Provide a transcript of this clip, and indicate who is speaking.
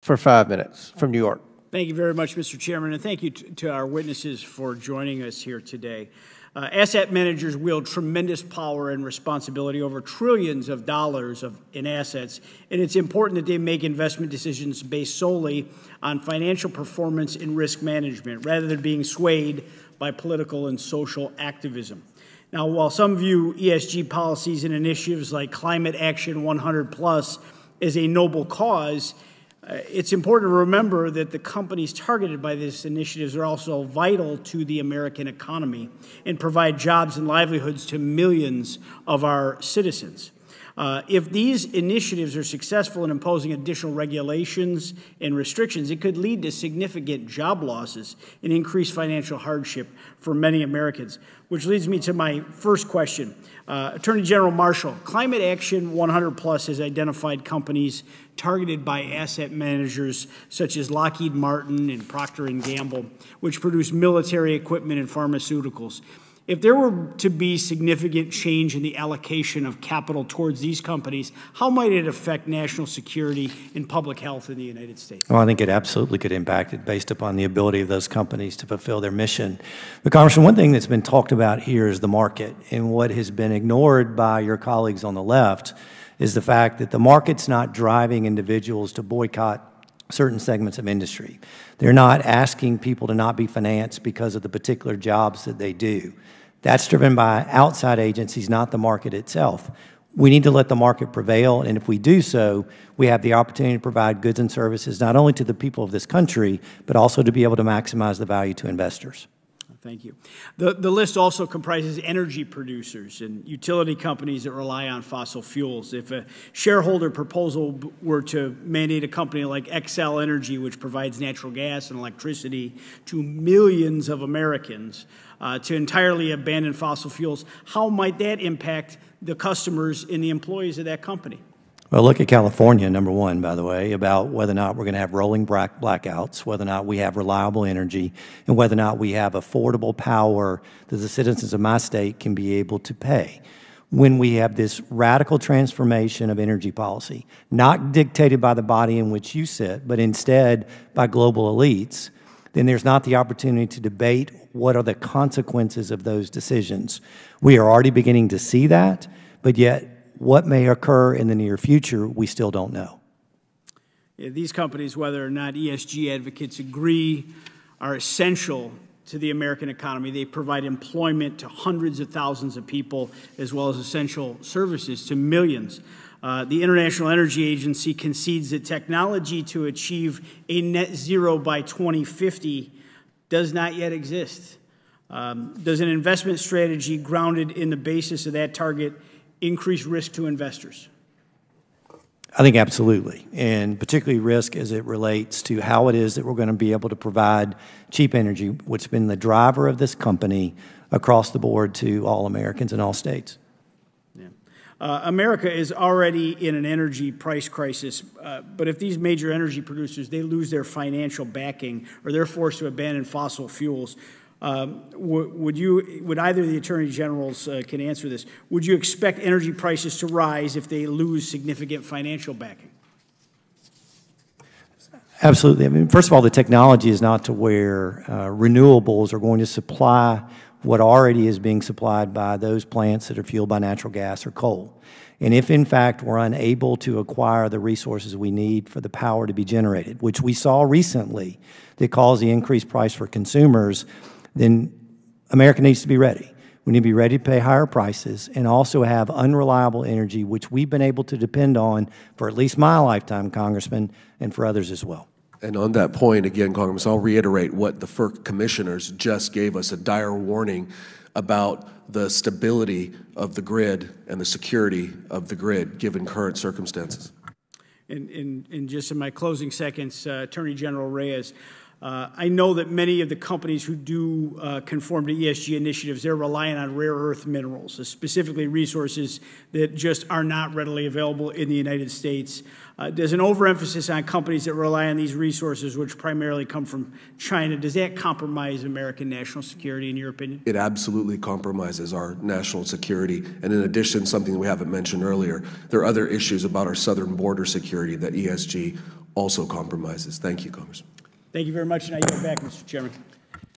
Speaker 1: for 5 minutes from New York.
Speaker 2: Thank you very much, Mr. Chairman, and thank you to our witnesses for joining us here today. Asset managers wield tremendous power and responsibility over trillions of dollars in assets, and it's important that they make investment decisions based solely on financial performance and risk management, rather than being swayed by political and social activism. Now, while some view ESG policies and initiatives like Climate Action 100+ as a noble cause, it's important to remember that the companies targeted by these initiatives are also vital to the American economy and provide jobs and livelihoods to millions of our citizens. If these initiatives are successful in imposing additional regulations and restrictions, it could lead to significant job losses and increased financial hardship for many Americans, which leads me to my first question. Attorney General Marshall, Climate Action 100+ has identified companies targeted by asset managers such as Lockheed Martin and Procter & Gamble, which produce military equipment and pharmaceuticals. If there were to be significant change in the allocation of capital towards these companies, how might it affect national security and public health in the United States?
Speaker 3: Well, I think it absolutely could impact it based upon the ability of those companies to fulfill their mission. But, Congressman, one thing that's been talked about here is the market. And what has been ignored by your colleagues on the left is the fact that the market's not driving individuals to boycott certain segments of industry. They're not asking people to not be financed because of the particular jobs that they do. That's driven by outside agencies, not the market itself. We need to let the market prevail, and if we do so, we have the opportunity to provide goods and services not only to the people of this country, but also to be able to maximize the value to investors.
Speaker 2: Thank you. The list also comprises energy producers and utility companies that rely on fossil fuels. If a shareholder proposal were to mandate a company like Xcel Energy, which provides natural gas and electricity to millions of Americans, to entirely abandon fossil fuels, how might that impact the customers and the employees of that company?
Speaker 3: Well, look at California, number one, by the way, about whether or not we're going to have rolling blackouts, whether or not we have reliable energy, and whether or not we have affordable power that the citizens of my state can be able to pay. When we have this radical transformation of energy policy, not dictated by the body in which you sit, but instead by global elites, then there's not the opportunity to debate what are the consequences of those decisions. We are already beginning to see that, but yet what may occur in the near future, we still don't know.
Speaker 2: Yeah, these companies, whether or not ESG advocates agree, are essential to the American economy. They provide employment to hundreds of thousands of people, as well as essential services to millions. The International Energy Agency concedes that technology to achieve a net zero by 2050 does not yet exist. Does an investment strategy grounded in the basis of that target increase risk to investors?
Speaker 3: I think absolutely, and particularly risk as it relates to how it is that we're going to be able to provide cheap energy, which has been the driver of this company across the board to all Americans in all states.
Speaker 2: Yeah. America is already in an energy price crisis, but if these major energy producers, they lose their financial backing or they're forced to abandon fossil fuels, would either of the attorney generals can answer this? Would you expect energy prices to rise if they lose significant financial backing?
Speaker 3: Absolutely. I mean, first of all, the technology is not to where renewables are going to supply what already is being supplied by those plants that are fueled by natural gas or coal. And if, in fact, we're unable to acquire the resources we need for the power to be generated, which we saw recently that caused the increased price for consumers, then America needs to be ready. We need to be ready to pay higher prices and also have unreliable energy, which we've been able to depend on for at least my lifetime, Congressman, and for others as well.
Speaker 4: And on that point, again, Congressman, I'll reiterate what the FERC commissioners just gave us, a dire warning about the stability of the grid and the security of the grid, given current circumstances.
Speaker 2: And just in my closing seconds, Attorney General Reyes, I know that many of the companies who do conform to ESG initiatives, they're relying on rare earth minerals, specifically resources that just are not readily available in the United States. Does an overemphasis on companies that rely on these resources, which primarily come from China, does that compromise American national security, in your opinion?
Speaker 4: It absolutely compromises our national security. And in addition, something we haven't mentioned earlier, there are other issues about our southern border security that ESG also compromises. Thank you, Congressman.
Speaker 2: Thank you very much, and I yield back, Mr. Chairman.